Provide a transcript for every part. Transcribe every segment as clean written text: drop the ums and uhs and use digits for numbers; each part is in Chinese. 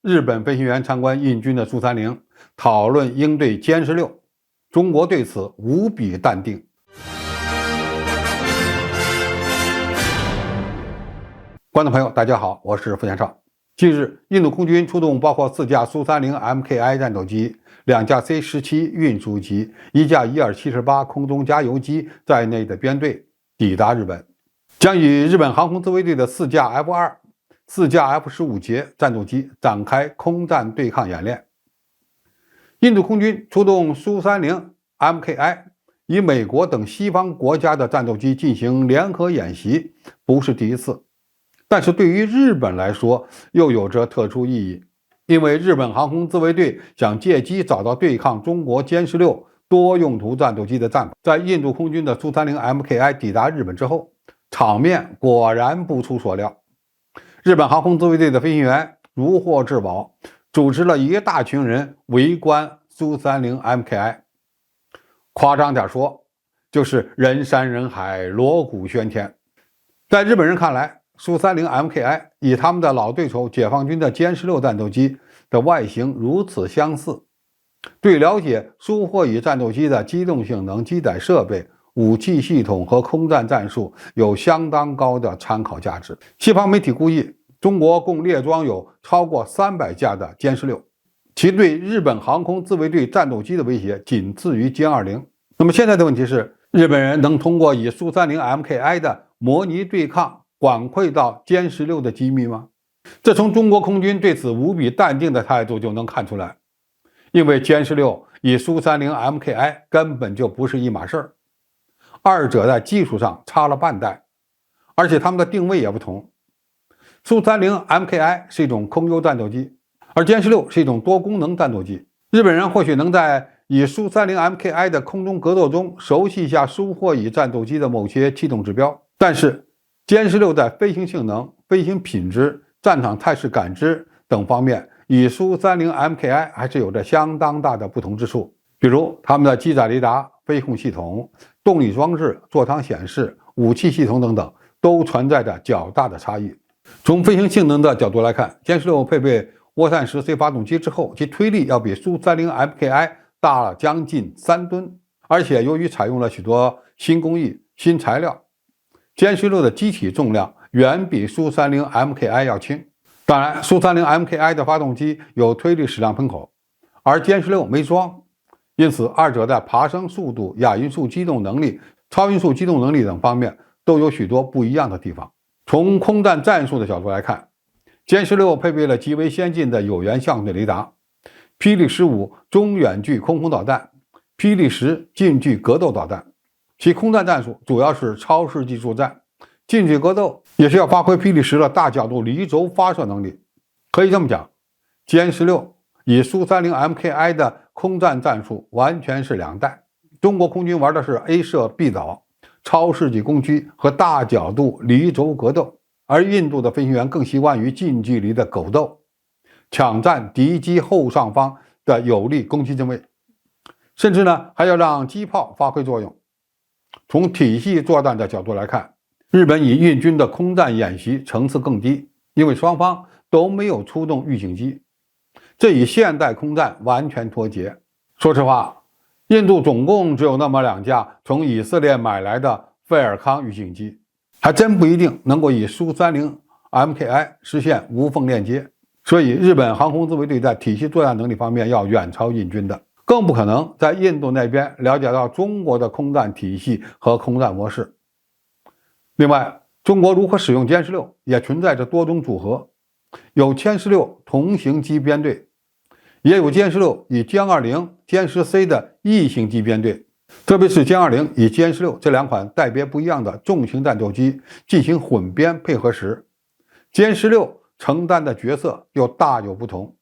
日本飞行员参观印军的苏30，讨论应对歼16，中国对此无比淡定。观众朋友，大家好，我是付先少。近日，印度空军出动包括4架苏30 MKI 战斗机、2架 C-17 运输机、1架伊尔78空中加油机在内的编队抵达日本，将与日本航空自卫队的4架 F-2、4架 F-15节战斗机展开空战对抗演练。印度空军出动苏30 MKI 与美国等西方国家的战斗机进行联合演习，不是第一次。但是对于日本来说又有着特殊意义，因为日本航空自卫队想借机找到对抗中国歼16多用途战斗机的战法。在印度空军的苏30 MKI 抵达日本之后，场面果然不出所料，日本航空自卫队的飞行员如获至宝，组织了一大群人围观苏30 MKI。夸张点说，就是人山人海，锣鼓喧天。在日本人看来，苏30 MKI 与他们的老对手解放军的歼16战斗机的外形如此相似，对了解苏霍伊战斗机的机动性能、机载设备、武器系统和空战战术有相当高的参考价值。西方媒体估计，中国共列装有超过300架的歼16，其对日本航空自卫队战斗机的威胁仅次于歼20。那么现在的问题是，日本人能通过以苏30 MKI 的模拟对抗管窥到歼16的机密吗？这从中国空军对此无比淡定的态度就能看出来，因为歼16与苏30 MKI 根本就不是一码事儿，二者在技术上差了半代，而且它们的定位也不同。苏30 MKI 是一种空优战斗机，而歼16是一种多功能战斗机。日本人或许能在以苏30 MKI 的空中格斗中熟悉一下苏霍伊战斗机的某些气动指标，但是歼16在飞行性能、飞行品质、战场态势感知等方面与苏30 MKI 还是有着相当大的不同之处。比如它们的机载雷达、飞控系统、动力装置、座舱显示、武器系统等等都存在着较大的差异。从飞行性能的角度来看，歼16配备涡扇10C 发动机之后，其推力要比苏30 MKI 大了将近3吨，而且由于采用了许多新工艺、新材料，歼16的机体重量远比苏30 MKI 要轻。当然，苏30 MKI 的发动机有推力矢量喷口，而歼16没装，因此二者在爬升速度、亚音速机动能力、超音速机动能力等方面都有许多不一样的地方。从空战战术的角度来看，歼16配备了极为先进的有源相对雷达、霹雳15中远距空空导弹、霹雳10近距格斗导弹，其空战战术主要是超视距作战，近距格斗也是要发挥霹雳10的大角度离轴发射能力。可以这么讲，歼16与苏30 MKI 的空战战术完全是两代。中国空军玩的是 A 射 B 导、超视距攻击和大角度离轴格斗，而印度的飞行员更习惯于近距离的狗斗，抢占敌机后上方的有利攻击阵位，甚至呢还要让机炮发挥作用。从体系作战的角度来看，日本与印军的空战演习层次更低，因为双方都没有出动预警机，这与现代空战完全脱节。说实话，印度总共只有那么2架从以色列买来的费尔康预警机，还真不一定能够与苏30 MKI 实现无缝链接。所以日本航空自卫队在体系作战能力方面要远超印军的，更不可能在印度那边了解到中国的空战体系和空战模式。另外，中国如何使用歼16也存在着多种组合，有歼16同型机编队，也有歼16与歼20、歼10C 的异型机编队。特别是歼20与歼16这2款带别不一样的重型战斗机进行混编配合时，歼16承担的角色又大有不同。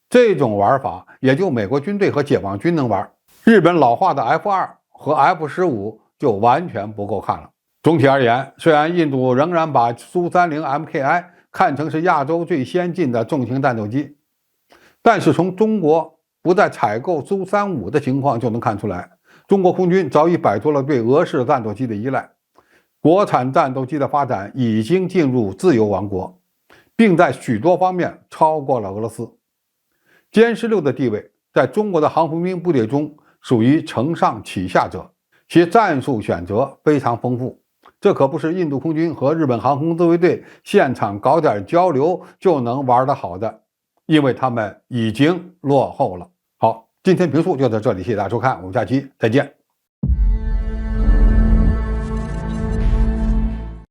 这种玩法也就美国军队和解放军能玩，日本老化的 F-2和 F-15就完全不够看了。总体而言，虽然印度仍然把苏30 MKI 看成是亚洲最先进的重型战斗机，但是从中国不再采购苏35的情况就能看出来，中国空军早已摆脱了对俄式战斗机的依赖，国产战斗机的发展已经进入自由王国，并在许多方面超过了俄罗斯。歼16的地位在中国的航空兵部队中属于承上启下者，其战术选择非常丰富。这可不是印度空军和日本航空自卫队现场搞点交流就能玩得好的，因为他们已经落后了。好，今天评述就到这里，谢谢大家收看，我们下期再见。